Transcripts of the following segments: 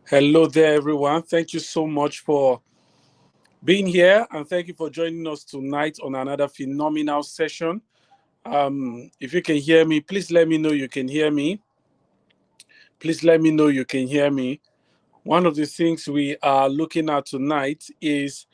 Hello there, everyone. Thank you so much for being here, and thank you for joining us tonight on another phenomenal session. If you can hear me, please let me know you can hear me. Please let me know you can hear me. One of the things we are looking at tonight is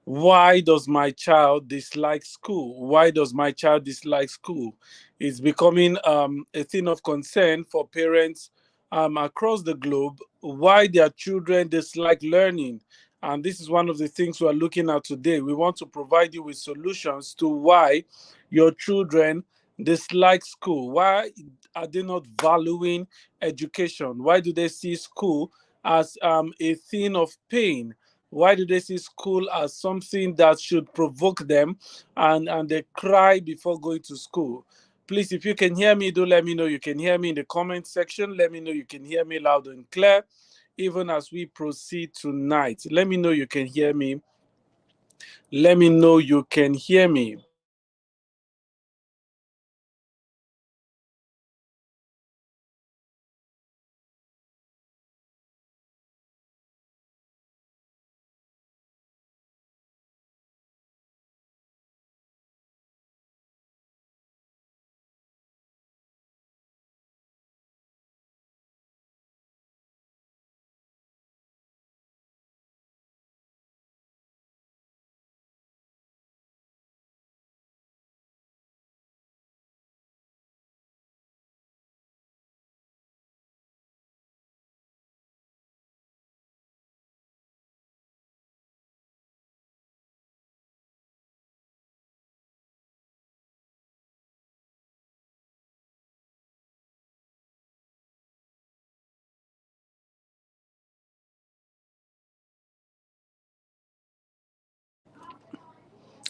why does my child dislike school? Why does my child dislike school? It's becoming a thing of concern for parents across the globe. Why their children dislike learning, and this is one of the things we're looking at today. We want to provide you with solutions to why your children dislike school. Why are they not valuing education? Why do they see school as a thing of pain? Why do they see school as something that should provoke them, and they cry before going to school? Please, if you can hear me, do let me know you can hear me in the comment section. Let me know you can hear me loud and clear, even as we proceed tonight. Let me know you can hear me. Let me know you can hear me.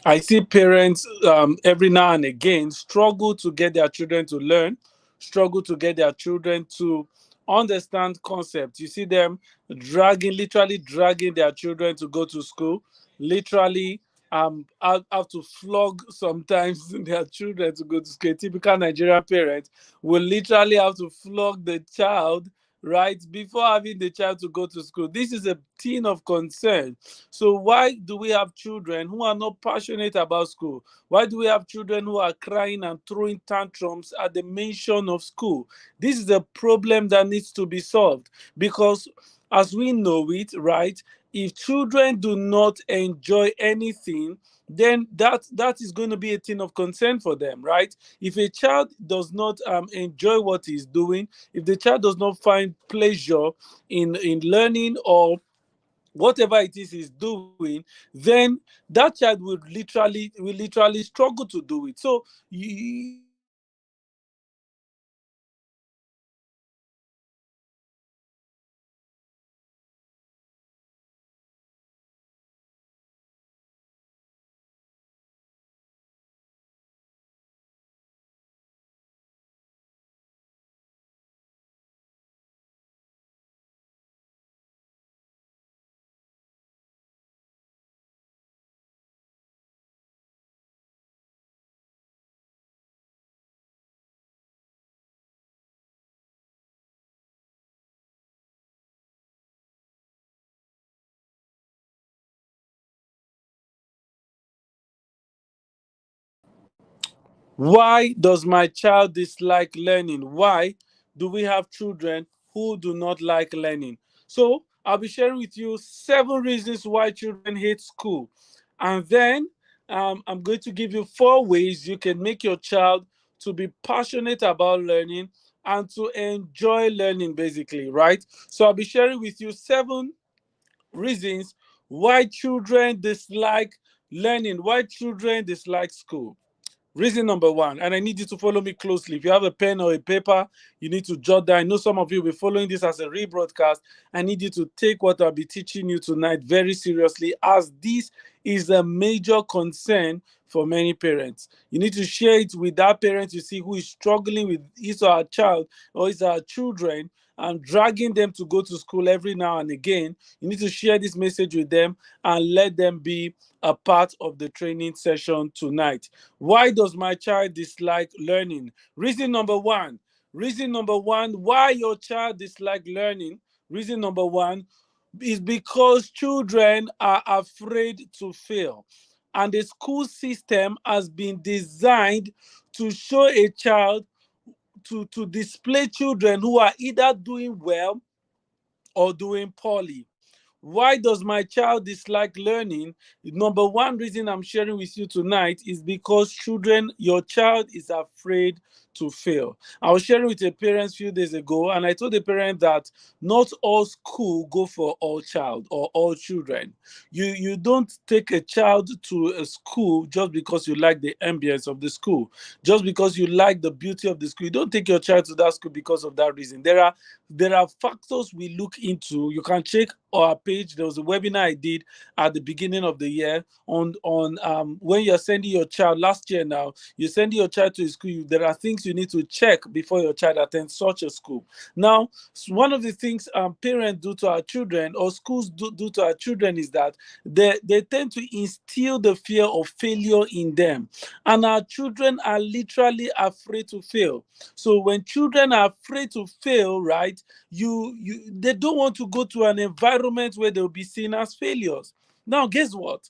I see parents every now and again struggle to get their children to learn, struggle to get their children to understand concepts. You see them literally dragging their children to go to school, literally have to flog sometimes their children to go to school. A typical Nigerian parent will literally have to flog the child right before having the child to go to school. This is a thing of concern. So why do we have children who are not passionate about school? Why do we have children who are crying and throwing tantrums at the mention of school? This is a problem that needs to be solved, because as we know it, right, if children do not enjoy anything, then that is going to be a thing of concern for them, right? If a child does not enjoy what he's doing, if the child does not find pleasure in learning or whatever it is he's doing, then that child will literally struggle to do it. So you see parents literally Why does my child dislike learning? Why do we have children who do not like learning? So, I'll be sharing with you 7 reasons why children hate school. And then I'm going to give you 4 ways you can make your child to be passionate about learning and to enjoy learning, basically, right? So, I'll be sharing with you 7 reasons why children dislike learning, why children dislike school. Reason number one, and I need you to follow me closely. If you have a pen or a paper, you need to jot down. I know some of you will be following this as a rebroadcast. I need you to take what I'll be teaching you tonight very seriously, as this is a major concern for many parents. You need to share it with that parent you see who is struggling with his or her child or his or her children and dragging them to go to school every now and again. You need to share this message with them and let them be a part of the training session tonight. Why does my child dislike learning? Reason number one. Reason number one why your child dislike learning. Reason number one is because children are afraid to fail. And the school system has been designed to show a child, to display children who are either doing well or doing poorly. Why does my child dislike learning? Number one reason I'm sharing with you tonight is because your child is afraid to fail. I was sharing with a parent a few days ago, and I told the parent that not all school go for all child or all children. You don't take a child to a school just because you like the ambience of the school, just because you like the beauty of the school. You don't take your child to that school because of that reason. There are factors we look into. You can check our page. There was a webinar I did at the beginning of the year on when you're sending your child last year. Now you're sending your child to a school. There are things you need to check before your child attends such a school. Now, one of the things parents do to our children, or schools do to our children, is that they tend to instill the fear of failure in them, and our children are literally afraid to fail. So when children are afraid to fail, right, they don't want to go to an environment where they'll be seen as failures. Now, guess what?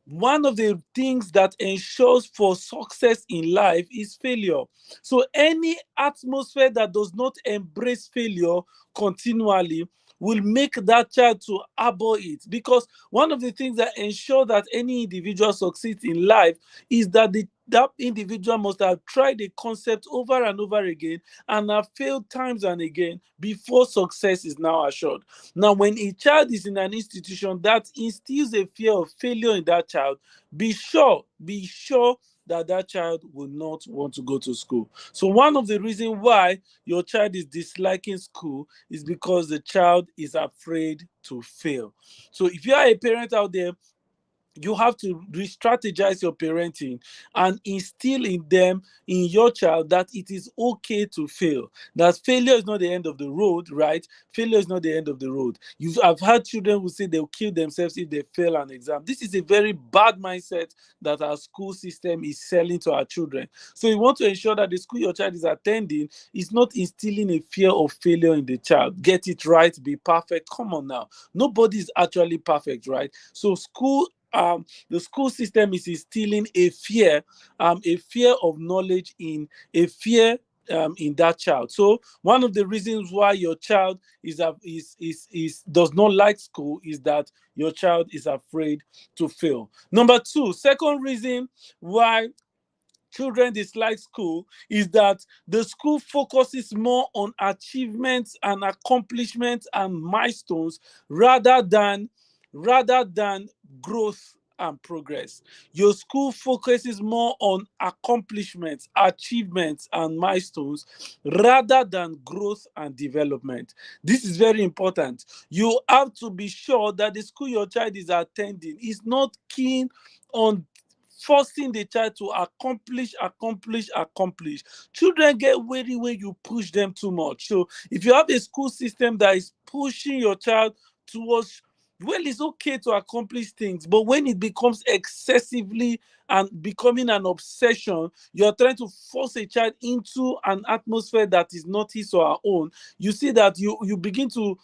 One of the things that ensures for success in life is failure. So any atmosphere that does not embrace failure continually will make that child to abhor it, because one of the things that ensure that any individual succeeds in life is that that individual must have tried a concept over and over again and have failed times and again before success is now assured. Now, when a child is in an institution that instills a fear of failure in that child, be sure that that child will not want to go to school. So one of the reasons why your child is disliking school is because the child is afraid to fail. So if you are a parent out there, you have to re-strategize your parenting and instill in them, in your child, that it is okay to fail, that failure is not the end of the road, right? Failure is not the end of the road. I've had children who say they'll kill themselves if they fail an exam. This is a very bad mindset that our school system is selling to our children. So you want to ensure that the school your child is attending is not instilling a fear of failure in the child. Get it right, be perfect. Come on now, nobody is actually perfect, right? So the school system is instilling a fear of knowledge, in that child. So one of the reasons why your child does not like school is that your child is afraid to fail. Number two, second reason why children dislike school is that the school focuses more on achievements and accomplishments and milestones rather than growth and progress. Your school focuses more on accomplishments, achievements, and milestones rather than growth and development. This is very important. You have to be sure that the school your child is attending is not keen on forcing the child to accomplish. Children get weary when you push them too much. So if you have a school system that is pushing your child towards, well, it's okay to accomplish things, but when it becomes excessively and becoming an obsession, you're trying to force a child into an atmosphere that is not his or her own. You see that you begin to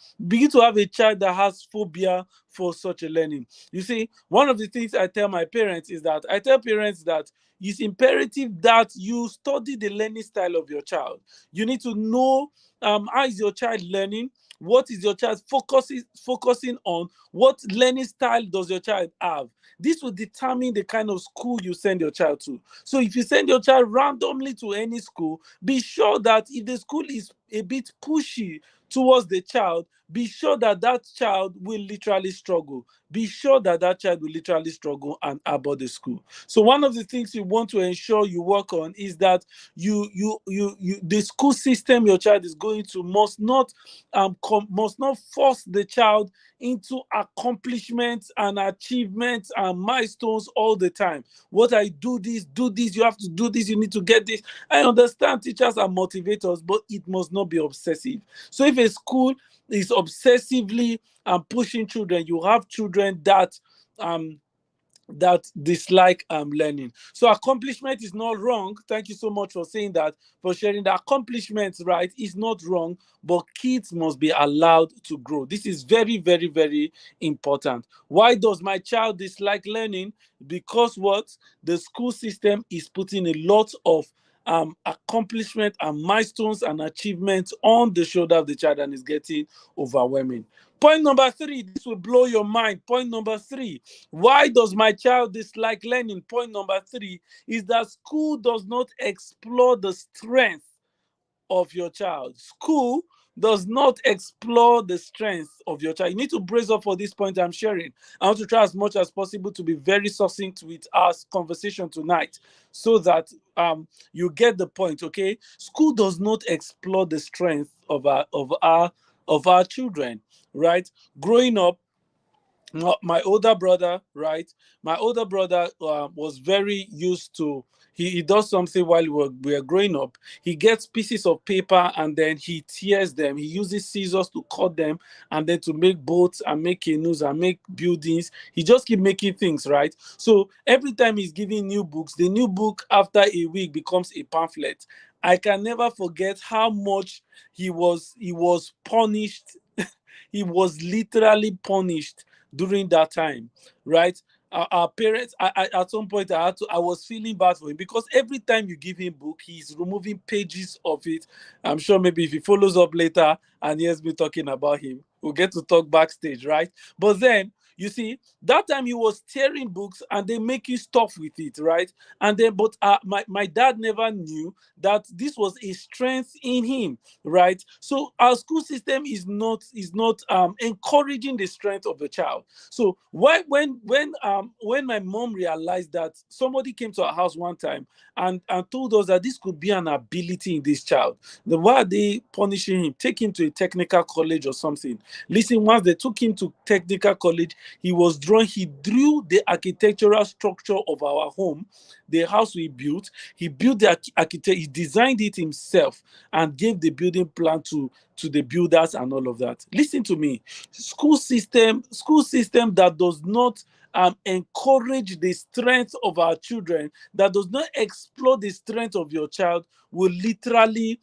have a child that has phobia for such a learning. You see, one of the things I tell parents that it's imperative that you study the learning style of your child. You need to know, how is your child learning? What is your child focusing on? What learning style does your child have? This will determine the kind of school you send your child to. So if you send your child randomly to any school, be sure that if the school is a bit pushy towards the child, be sure that that child will literally struggle. Be sure that that child will literally struggle and abort the school. So one of the things you want to ensure you work on is that the school system your child is going to must not force the child into accomplishments and achievements and milestones all the time. What I do this, you have to do this, you need to get this. I understand teachers are motivators, but it must not be obsessive. So if a school is obsessively pushing children, you have children that that dislike learning. So accomplishment is not wrong. Thank you so much for saying that, for sharing the accomplishments, right? Is not wrong, but kids must be allowed to grow. This is very, very, very important. Why does my child dislike learning? Because what? The school system is putting a lot of accomplishment and milestones and achievements on the shoulder of the child, and is getting overwhelming. Point number three, this will blow your mind. Point number three, why does my child dislike learning? Point number three is that school does not explore the strength of your child. School does not explore the strength of your child. You need to brace up for this point I'm sharing. I want to try as much as possible to be very succinct with our conversation tonight so that you get the point, okay? School does not explore the strength of our children, right? Growing up, my older brother, right? My older brother was very used to. He does something while we are growing up. He gets pieces of paper and then he tears them. He uses scissors to cut them and then to make boats and make canoes and make buildings. He just keep making things, right? So every time he's giving new books, the new book after a week becomes a pamphlet. I can never forget how much he was punished. He was literally punished during that time, right? Our parents, at some point, I was feeling bad for him because every time you give him book, he's removing pages of it. I'm sure maybe if he follows up later and hears me talking about him, we'll get to talk backstage, right? But then you see, that time he was tearing books and they making stuff with it, right? And then, but my dad never knew that this was a strength in him, right? So our school system is not encouraging the strength of the child. So why when my mom realized that somebody came to our house one time and told us that this could be an ability in this child, then why are they punishing him? Take him to a technical college or something. Listen, once they took him to technical college, he drew the architectural structure of our home, the house we built. He built the architect, he designed it himself and gave the building plan to the builders and all of that. Listen to me. School system that does not encourage the strength of our children, that does not explore the strength of your child, will literally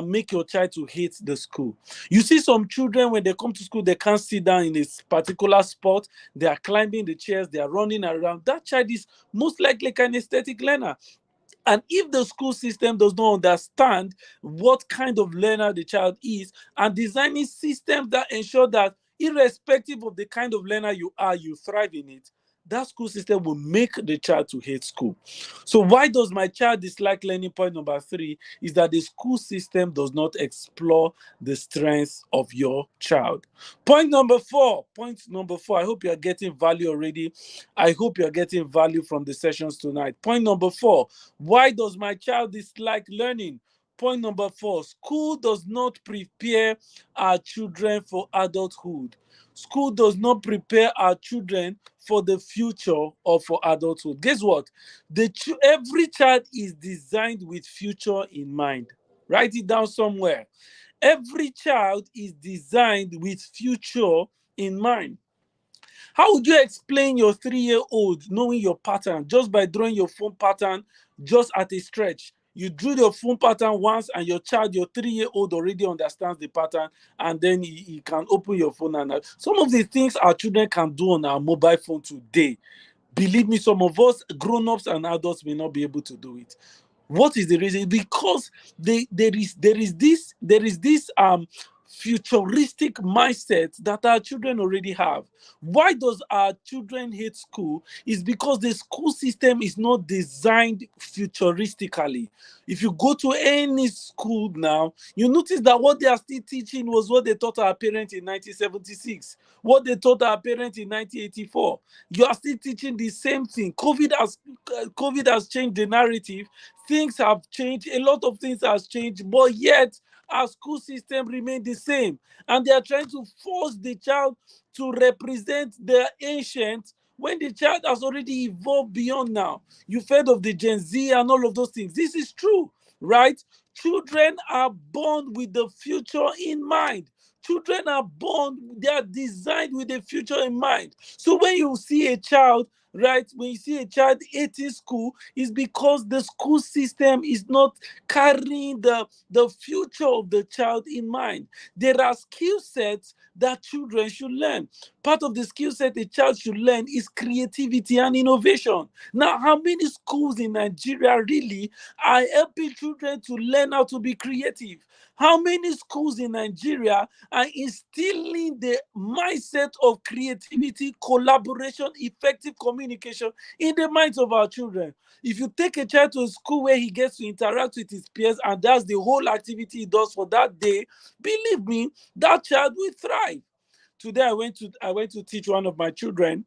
make your child to hate the school. You see some children, when they come to school, they can't sit down in a particular spot. They are climbing the chairs, they are running around. That child is most likely an aesthetic learner. And if the school system does not understand what kind of learner the child is, and designing systems that ensure that irrespective of the kind of learner you are, you thrive in it, that school system will make the child to hate school. So why does my child dislike learning? Point number three is that the school system does not explore the strengths of your child. Point number four, I hope you are getting value already. I hope you are getting value from the sessions tonight. Point number four, why does my child dislike learning? Point number four, school does not prepare our children for adulthood. School does not prepare our children for the future or for adulthood. Guess what? Every child is designed with future in mind. Write it down somewhere. Every child is designed with future in mind. How would you explain your 3-year-old knowing your pattern just by drawing your phone pattern just at a stretch? You drew your phone pattern once, and your child, your 3-year-old, already understands the pattern, and then he can open your phone. And some of the things our children can do on our mobile phone today, believe me, some of us grown-ups and adults may not be able to do it. What is the reason? Because there is this futuristic mindset that our children already have. Why does our children hate school? Is because the school system is not designed futuristically. If you go to any school now, you notice that what they are still teaching was what they taught our parents in 1976, what they taught our parents in 1984. You are still teaching the same thing. COVID has changed the narrative. Things have changed. A lot of things has changed, but yet our school system remain the same, and they are trying to force the child to represent the ancient when the child has already evolved beyond now. You've heard of the Gen Z and all of those things. This is true, right? Children are born with the future in mind. Children are born, they are designed with the future in mind. So when you see a child right? When you see a child hating school, it's because the school system is not carrying the future of the child in mind. There are skill sets that children should learn. Part of the skill set a child should learn is creativity and innovation. Now, how many schools in Nigeria really are helping children to learn how to be creative? How many schools in Nigeria are instilling the mindset of creativity, collaboration, effective communication in the minds of our children? If you take a child to a school where he gets to interact with his peers and that's the whole activity he does for that day, believe me, that child will thrive. Today I went to teach one of my children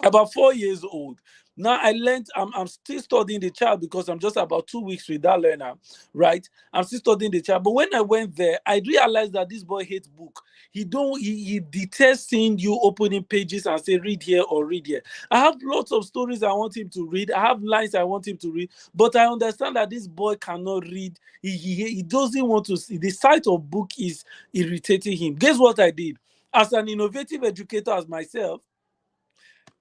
about 4 years old. Now I learned, I'm still studying the child because I'm just about 2 weeks with that learner, right? I'm still studying the child. But when I went there, I realized that this boy hates book. He detests seeing you opening pages and say read here or read here. I have lots of stories I want him to read. I have lines I want him to read, but I understand that this boy cannot read. He doesn't want to see. The sight of book is irritating him. Guess what I did? As an innovative educator as myself,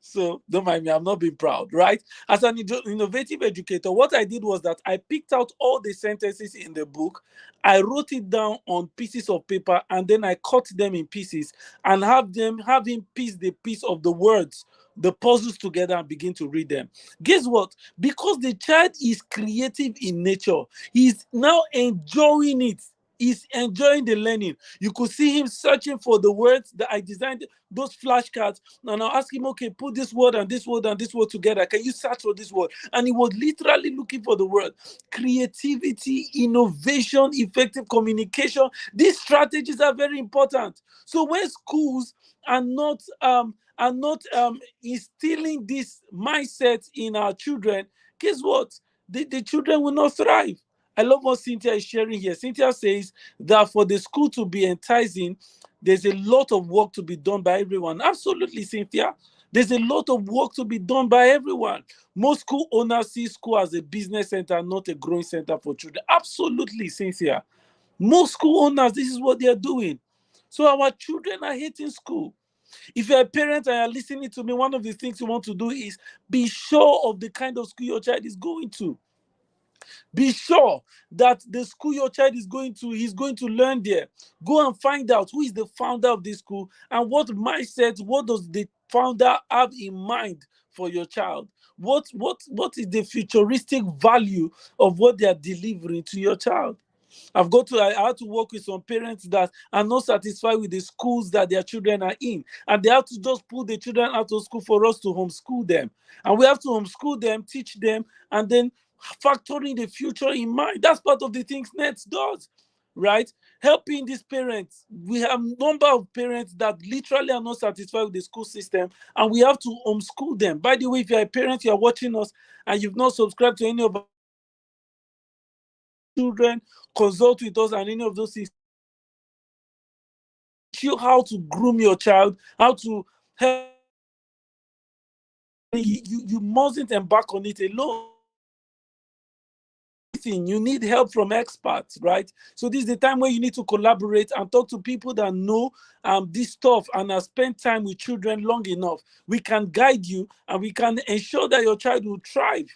so don't mind me, I'm not being proud, right? As an innovative educator, what I did was that I picked out all the sentences in the book, I wrote it down on pieces of paper, and then I cut them in pieces and have him piece the piece of the words, the puzzles together and begin to read them. Guess what? Because the child is creative in nature, he's now enjoying it. He's enjoying the learning. You could see him searching for the words that I designed, those flashcards, and I'll ask him, okay, put this word and this word and this word together. Can you search for this word? And he was literally looking for the word. Creativity, innovation, effective communication. These strategies are very important. So when schools are not instilling this mindset in our children, guess what? The children will not thrive. I love what Cynthia is sharing here. Cynthia says that for the school to be enticing, there's a lot of work to be done by everyone. Absolutely, Cynthia. There's a lot of work to be done by everyone. Most school owners see school as a business center, not a growing center for children. Absolutely, Cynthia. Most school owners, this is what they are doing. So our children are hating school. If you're a parent and you're listening to me, one of the things you want to do is be sure of the kind of school your child is going to. Be sure that the school your child is going to, he's going to learn there. Go and find out who is the founder of this school and what mindset, what does the founder have in mind for your child? What is the futuristic value of what they are delivering to your child? I had to work with some parents that are not satisfied with the schools that their children are in, and they have to just pull the children out of school for us to homeschool them. And we have to homeschool them, teach them, and then factoring the future in mind. That's part of the things NETS does, right? Helping these parents. We have a number of parents that literally are not satisfied with the school system, and we have to homeschool them. By the way, if you're a parent, you're watching us, and you've not subscribed to any of our children, consult with us and any of those things. You how to groom your child, how to help. You mustn't embark on it alone. You need help from experts, right? So this is the time where you need to collaborate and talk to people that know this stuff and have spent time with children long enough. We can guide you and we can ensure that your child will thrive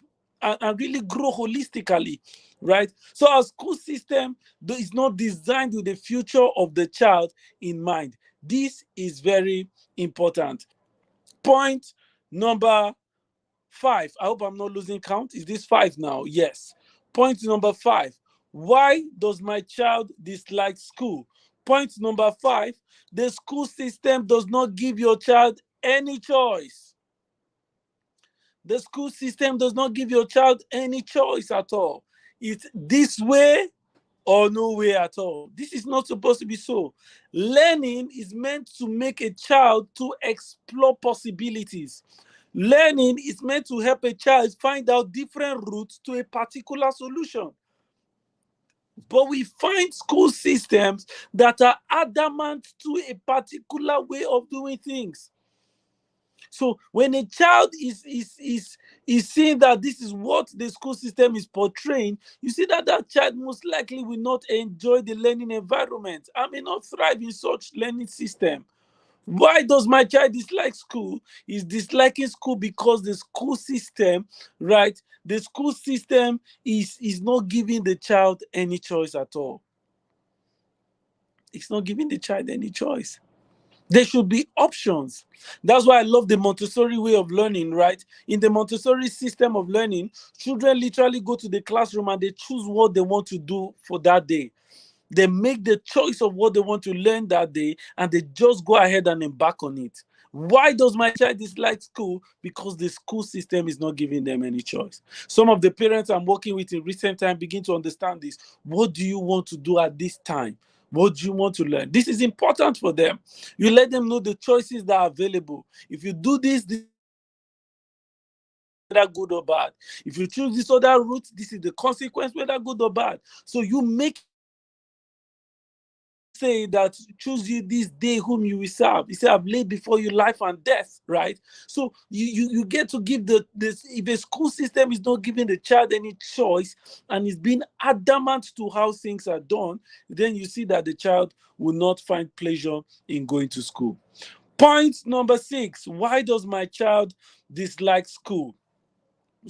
and really grow holistically, right? So our school system is not designed with the future of the child in mind. This is very important. Point number 5. I hope I'm not losing count. Is this 5 now? Yes. Point number 5. Why does my child dislike school? Point number 5. The school system does not give your child any choice. The school system does not give your child any choice at all. It's this way or no way at all. This is not supposed to be so. Learning is meant to make a child to explore possibilities. Learning is meant to help a child find out different routes to a particular solution. But we find school systems that are adamant to a particular way of doing things. So when a child is seeing that this is what the school system is portraying, you see that that child most likely will not enjoy the learning environment. I may not thrive in such learning system, Why does my child dislike school? He's disliking school because the school system, right? The school system is not giving the child any choice at all. It's not giving the child any choice. There should be options. That's why I love the Montessori way of learning, right? In the Montessori system of learning, children literally go to the classroom and they choose what they want to do for that day. They make the choice of what they want to learn that day and they just go ahead and embark on it. Why does my child dislike school? Because the school system is not giving them any choice. Some of the parents I'm working with in recent time begin to understand this. What do you want to do at this time? What do you want to learn? This is important for them. You let them know the choices that are available. If you do this is the consequence, whether good or bad. If you choose this other route, this is the consequence, whether good or bad. So you make it clear. Jesus even say that choose you this day whom you will serve. He said, I've laid before you life and death, right? So you get to give the this. If a school system is not giving the child any choice and is being adamant to how things are done, then you see that the child will not find pleasure in going to school. Point number 6. Why does my child dislike school?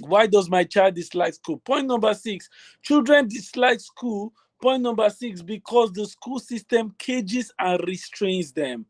Why does my child dislike school? Point number 6. Children dislike school. Point number 6, because the school system cages and restrains them.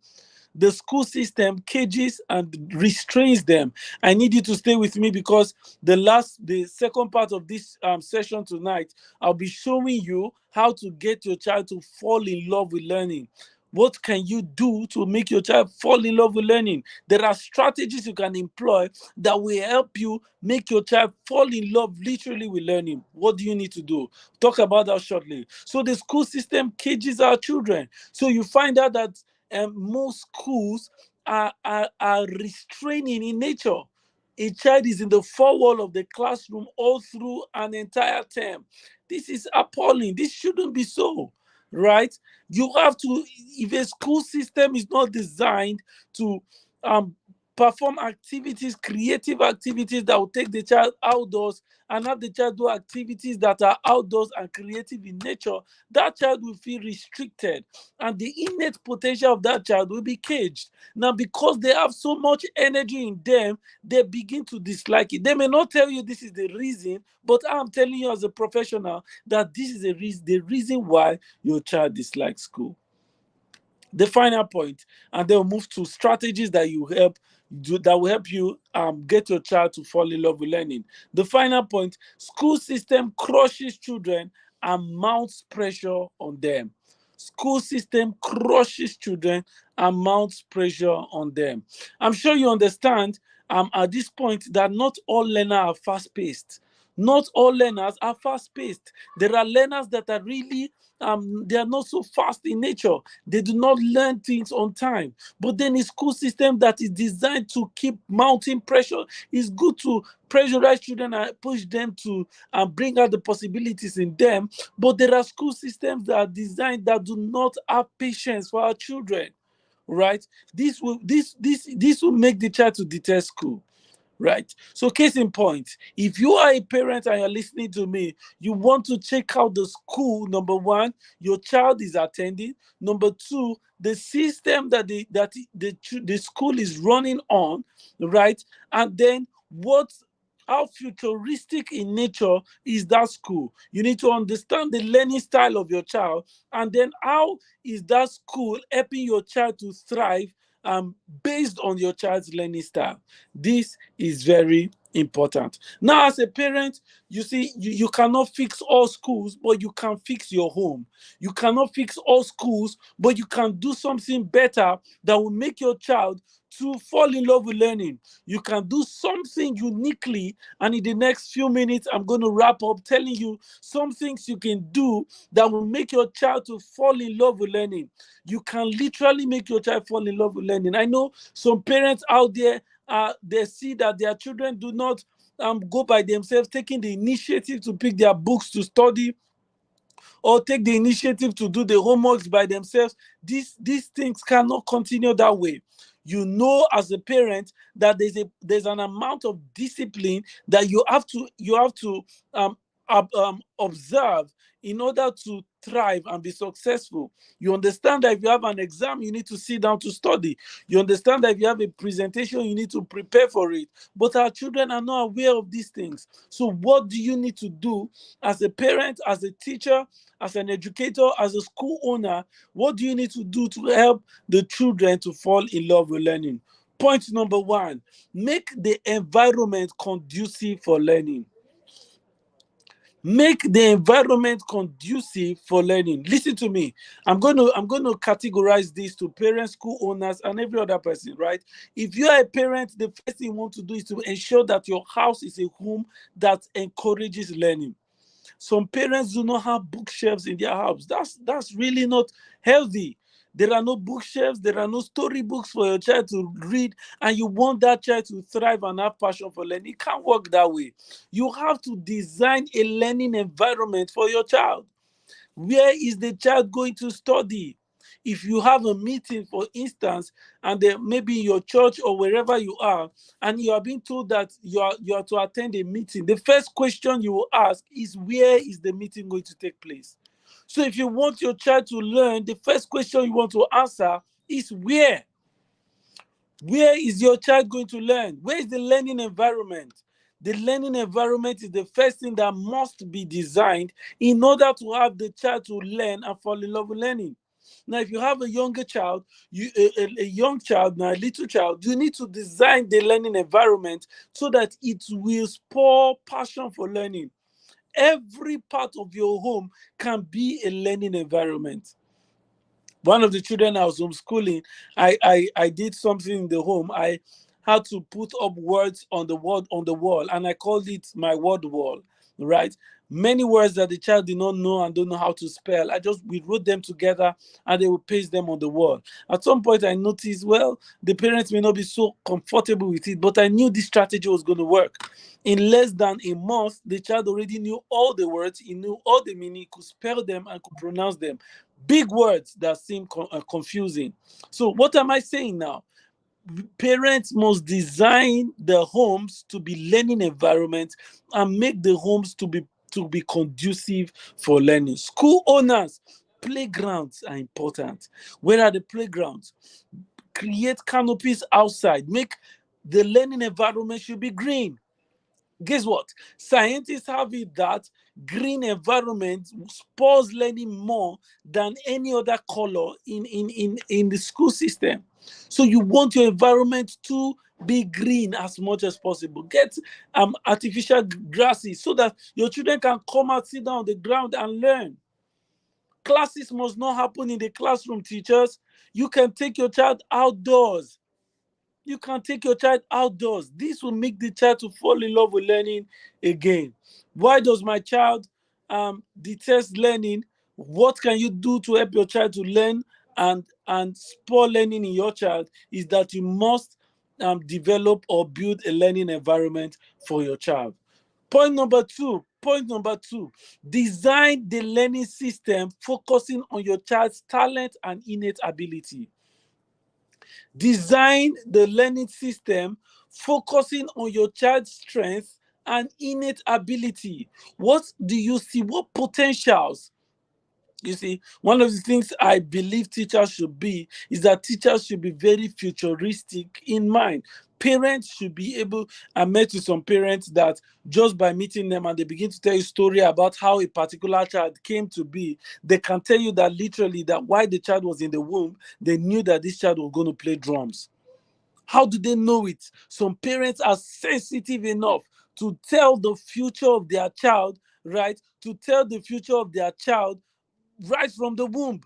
The school system cages and restrains them. I need you to stay with me because the second part of this session tonight, I'll be showing you how to get your child to fall in love with learning. What can you do to make your child fall in love with learning? There are strategies you can employ that will help you make your child fall in love literally with learning. What do you need to do? Talk about that shortly. So the school system cages our children. So you find out that most schools are restraining in nature. A child is in the four wall of the classroom all through an entire term. This is appalling. This shouldn't be so, right? You have to, if a school system is not designed to um, perform activities, creative activities that will take the child outdoors and have the child do activities that are outdoors and creative in nature, that child will feel restricted and the innate potential of that child will be caged. Now, because they have so much energy in them, they begin to dislike it. They may not tell you this is the reason, but I'm telling you as a professional that this is the reason why your child dislikes school. The final point, and then we'll move to strategies that you help do that will help you get your child to fall in love with learning. The final point: school system crushes children and mounts pressure on them. School system crushes children and mounts pressure on them. I'm sure you understand at this point that not all learners are fast paced. Not all learners are fast paced. There are learners that are really they are not so fast in nature. They do not learn things on time. But then a school system that is designed to keep mounting pressure is good to pressurize children and push them to bring out the possibilities in them. But there are school systems that are designed that do not have patience for our children, right? This will make the child to detest school, right? So, case in point, if you are a parent and you're listening to me, you want to check out the school. Number one, your child is attending. Number two, the system that the school is running on, right? And then what? How futuristic in nature is that school? You need to understand the learning style of your child, and then how is that school helping your child to thrive based on your child's learning style. This is very important. Now, as a parent, you see, you cannot fix all schools, but you can fix your home. You cannot fix all schools, but you can do something better that will make your child to fall in love with learning. You can do something uniquely, and in the next few minutes, I'm going to wrap up telling you some things you can do that will make your child to fall in love with learning. You can literally make your child fall in love with learning. I know some parents out there, they see that their children do not go by themselves, taking the initiative to pick their books to study or take the initiative to do the homeworks by themselves. These things cannot continue that way. You know, as a parent, that there's an amount of discipline that you have to observe in order to thrive and be successful. You understand that if you have an exam, you need to sit down to study. You understand that if you have a presentation, you need to prepare for it. But our children are not aware of these things. So, what do you need to do as a parent, as a teacher, as an educator, as a school owner? What do you need to do to help the children to fall in love with learning? Point number one, make the environment conducive for learning. Make the environment conducive for learning. Listen to me. I'm going to categorize this to parents, school owners, and every other person, right? If you are a parent, the first thing you want to do is to ensure that your house is a home that encourages learning. Some parents do not have bookshelves in their house. That's really not healthy. There are no bookshelves, there are no storybooks for your child to read, and you want that child to thrive and have passion for learning. It can't work that way. You have to design a learning environment for your child. Where is the child going to study? If you have a meeting, for instance, and then maybe in your church or wherever you are, and you are being told that you are to attend a meeting, the first question you will ask is, where is the meeting going to take place? So if you want your child to learn, the first question you want to answer is where. Where is your child going to learn? Where is the learning environment? The learning environment is the first thing that must be designed in order to have the child to learn and fall in love with learning. Now, if you have a younger child, a young child, now a little child, you need to design the learning environment so that it will spur passion for learning. Every part of your home can be a learning environment. One of the children I was homeschooling, I did something in the home. I had to put up words on the wall, and I called it my word wall. Right, many words that the child did not know and don't know how to spell. We wrote them together, and they would paste them on the wall. At some point, I noticed, well, the parents may not be so comfortable with it, but I knew this strategy was going to work. In less than a month, the child already knew all the words, he knew all the meaning, could spell them and could pronounce them. Big words that seem confusing. So, what am I saying now? Parents must design the homes to be learning environments and make the homes to be conducive for learning. School owners, playgrounds are important. Where are the playgrounds? Create canopies outside. Make the learning environment should be green. Guess what? Scientists have it that green environment spurs learning more than any other color in the school system. So you want your environment to be green as much as possible. Get artificial grasses so that your children can come out, sit down on the ground and learn. Classes must not happen in the classroom, teachers. You can take your child outdoors. You can take your child outdoors. This will make the child to fall in love with learning again. Why does my child detest learning? What can you do to help your child to learn and spur learning in your child? Is that you must develop or build a learning environment for your child. Point number two. Point number two. Design the learning system focusing on your child's talent and innate ability. Design the learning system focusing on your child's strength and innate ability. What do you see? What potentials? You see, one of the things I believe teachers should be is that teachers should be very futuristic in mind. Parents should be able, I met with some parents that just by meeting them and they begin to tell you a story about how a particular child came to be, they can tell you that literally that while the child was in the womb, they knew that this child was going to play drums. How do they know it? Some parents are sensitive enough to tell the future of their child, right? To tell the future of their child right from the womb.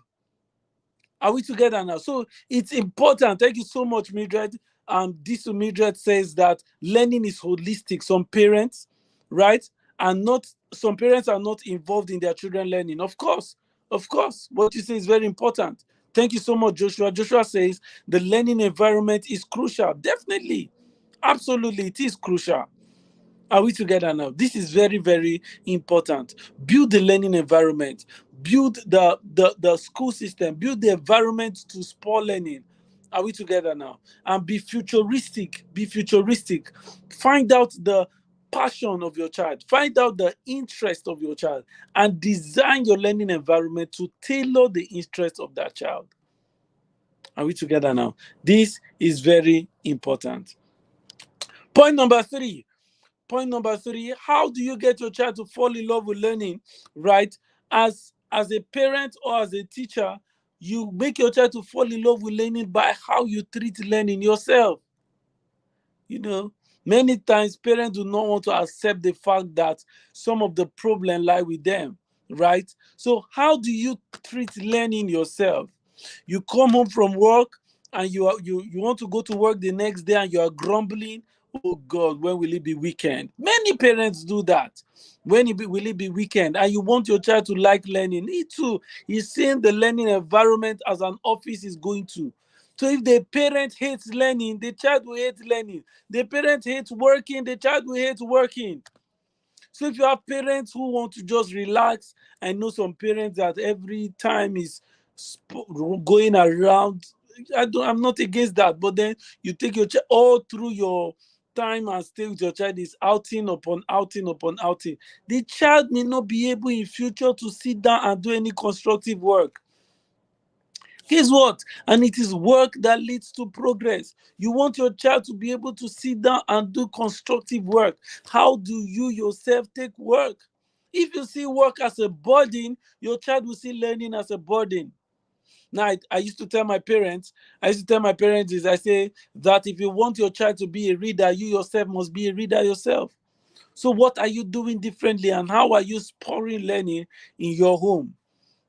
Are we together now? So it's important. Thank you so much, Mildred. This Mildred says that learning is holistic. Some parents, right, are not. Some parents are not involved in their children learning. Of course. What you say is very important. Thank you so much, Joshua. Joshua says the learning environment is crucial. Definitely, absolutely, it is crucial. Are we together now? This is very, very important. Build the learning environment, build the school system, build the environment to spur learning. Are we together now? And be futuristic. Be futuristic. Find out passion of your child, find out the interest of your child, and design your learning environment to tailor the interest of that child. Are we together now? This is very important. Point number three. Point number three, how do you get your child to fall in love with learning, right? As a parent or as a teacher, you make your child to fall in love with learning by how you treat learning yourself. You know, many times parents do not want to accept the fact that some of the problem lie with them, right? So how do you treat learning yourself? You come home from work and you want to go to work the next day and you are grumbling, oh God, when will it be weekend? Many parents do that. Will it be weekend? And you want your child to like learning. Me too. He's seeing the learning environment as an office is going to. So if the parent hates learning, the child will hate learning. The parent hates working, the child will hate working. So if you have parents who want to just relax, I know some parents that every time is going around. I'm not against that, but then you take your child all through your time and stay with your child is outing upon outing upon outing. The child may not be able in future to sit down and do any constructive work. Guess what? And it is work that leads to progress. You want your child to be able to sit down and do constructive work. How do you yourself take work? If you see work as a burden, your child will see learning as a burden. Now, I used to tell my parents, I say that if you want your child to be a reader, you yourself must be a reader yourself. So what are you doing differently and how are you spurring learning in your home?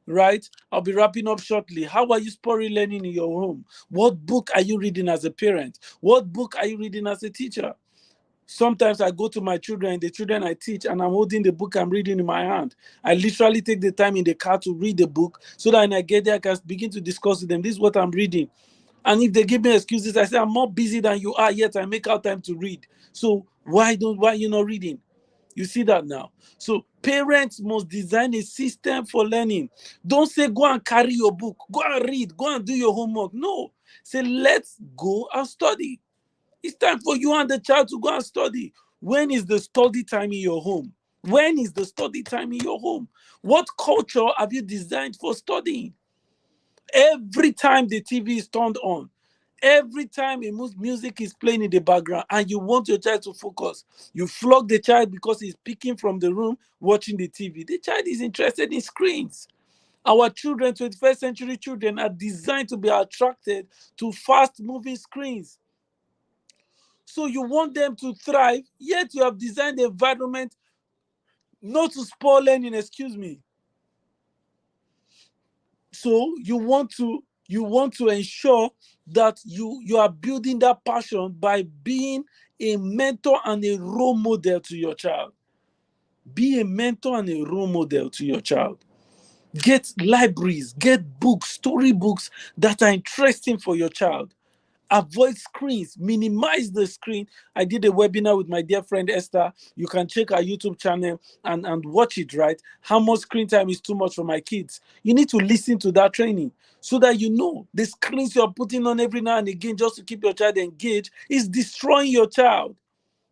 Right? I'll be wrapping up shortly. How are you spurring learning in your home? What book are you reading as a parent? What book are you reading as a teacher? Sometimes I go to my children, the children I teach, and I'm holding the book I'm reading in my hand. I literally take the time in the car to read the book so that when I get there, I can begin to discuss with them. This is what I'm reading. And if they give me excuses, I say, I'm more busy than you are, yet I make out time to read. So why are you not reading? You see that now. So parents must design a system for learning. Don't say go and carry your book, go and read, go and do your homework. No. Say let's go and study. It's time for you and the child to go and study. When is the study time in your home? When is the study time in your home? What culture have you designed for studying? Every time the TV is turned on, every time a music is playing in the background and you want your child to focus, you flog the child because he's picking from the room watching the TV. The child is interested in screens. Our children, 21st century children, are designed to be attracted to fast moving screens. So you want them to thrive, yet you have designed the environment not to spoil learning, excuse me. So you want to ensure that you are building that passion by being a mentor and a role model to your child. Be a mentor and a role model to your child. Get libraries, get books, story books that are interesting for your child. Avoid screens, minimize the screen. I did a webinar with my dear friend Esther. You can check our YouTube channel and watch it, right? How much screen time is too much for my kids? You need to listen to that training so that you know the screens you're putting on every now and again just to keep your child engaged is destroying your child.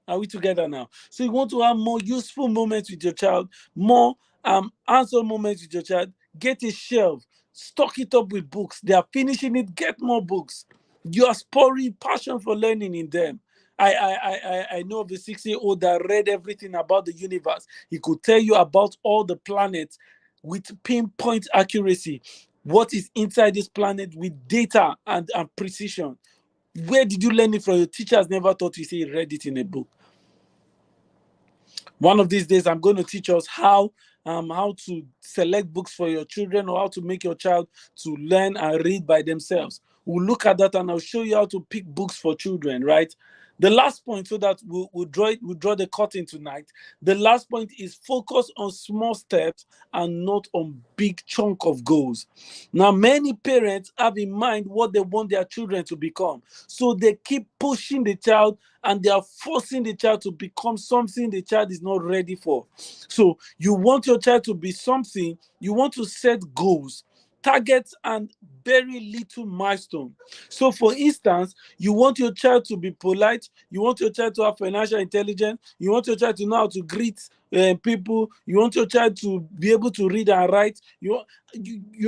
Are we together now? So you want to have more useful moments with your child, more answer moments with your child. Get a shelf, stock it up with books. They are finishing it. Get more books. You are spurring passion for learning in them. I know of a 6-year-old that read everything about the universe. He could tell you about all the planets with pinpoint accuracy. What is inside this planet with data and precision. Where did you learn it from? Your teacher has never taught you. Say he read it in a book. One of these days, I'm going to teach us how to select books for your children or how to make your child to learn and read by themselves. We'll look at that and I'll show you how to pick books for children, right? The last point, so that we'll draw the curtain tonight. The last point is focus on small steps and not on big chunk of goals. Now, many parents have in mind what they want their children to become. So they keep pushing the child and they are forcing the child to become something the child is not ready for. So you want your child to be something, you want to set goals. targets and very little milestone. So for instance, you want your child to be polite, you want your child to have financial intelligence, you want your child to know how to greet people, you want your child to be able to read and write. You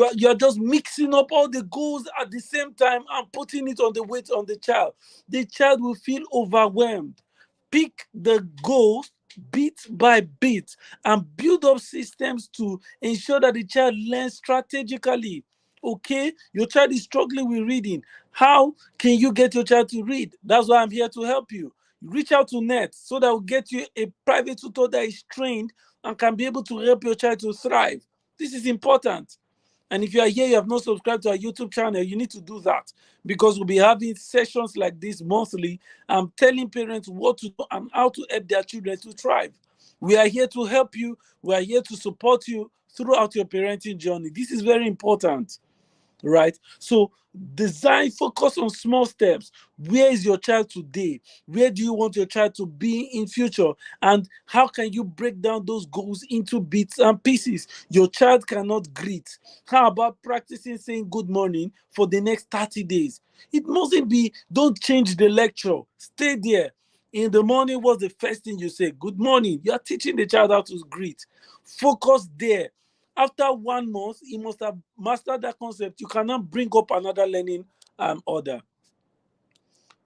are just mixing up all the goals at the same time and putting it on the weight on the child. The child will feel overwhelmed. Pick the goals bit by bit and build up systems to ensure that the child learns strategically. Okay, your child is struggling with reading. How can you get your child to read? That's why I'm here to help you. Reach out to NET so that we'll get you a private tutor that is trained and can be able to help your child to thrive. This is important. And if you are here, you have not subscribed to our YouTube channel, you need to do that, because we'll be having sessions like this monthly. I'm telling parents what to do and how to help their children to thrive. We are here to help you. We are here to support you throughout your parenting journey. This is very important, right? So design, focus on small steps. Where is your child today? Where do you want your child to be in future? And how can you break down those goals into bits and pieces? Your child cannot greet. How about practicing saying good morning for the next 30 days? It mustn't be, don't change the lecture. Stay there. In the morning, what's the first thing you say? Good morning. You are teaching the child how to greet. Focus there. After 1 month, he must have mastered that concept. You cannot bring up another learning order.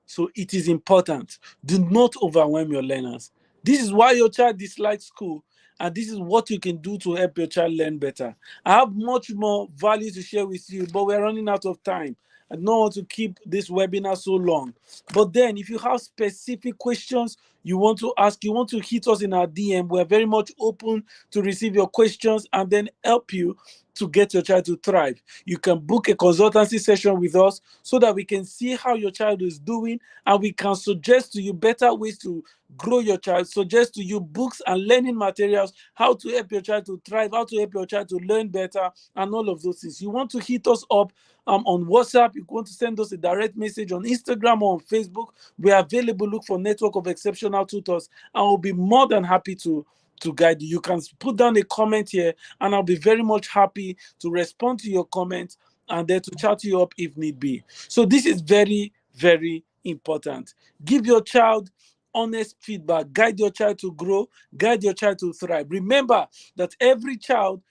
So it is important. Do not overwhelm your learners. This is why your child dislikes school, and this is what you can do to help your child learn better. I have much more value to share with you, but we're running out of time. I don't want to keep this webinar so long. But then, if you have specific questions you want to ask, you want to hit us in our DM, we're very much open to receive your questions and then help you to get your child to thrive. You can book a consultancy session with us so that we can see how your child is doing, and we can suggest to you better ways to grow your child, suggest to you books and learning materials, how to help your child to thrive, how to help your child to learn better, and all of those things. You want to hit us up on WhatsApp, you want to send us a direct message on Instagram or on Facebook. We are available. Look for Network of Exceptional Tutors, and we'll be more than happy to guide you. You can put down a comment here, and I'll be very much happy to respond to your comment and then to chat you up if need be. So this is very, very important. Give your child honest feedback. Guide your child to grow. Guide your child to thrive. Remember that every child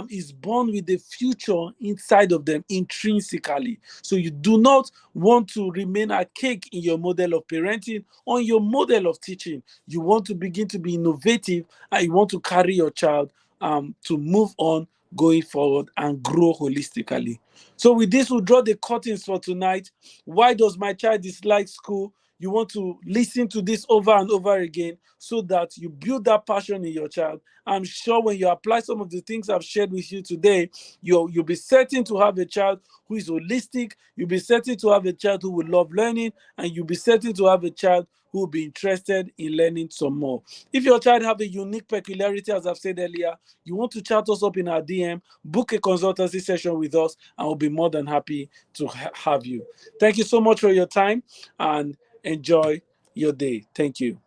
is born with the future inside of them intrinsically. So you do not want to remain archaic in your model of parenting or your model of teaching. You want to begin to be innovative, and you want to carry your child to move on going forward and grow holistically. So with this, we'll draw the curtains for tonight. Why does my child dislike school? You want to listen to this over and over again so that you build that passion in your child. I'm sure when you apply some of the things I've shared with you today, you'll be certain to have a child who is holistic. You'll be certain to have a child who will love learning, and you'll be certain to have a child who will be interested in learning some more. If your child have a unique peculiarity, as I've said earlier, you want to chat us up in our DM, book a consultancy session with us, and we'll be more than happy to have you. Thank you so much for your time, and enjoy your day. Thank you.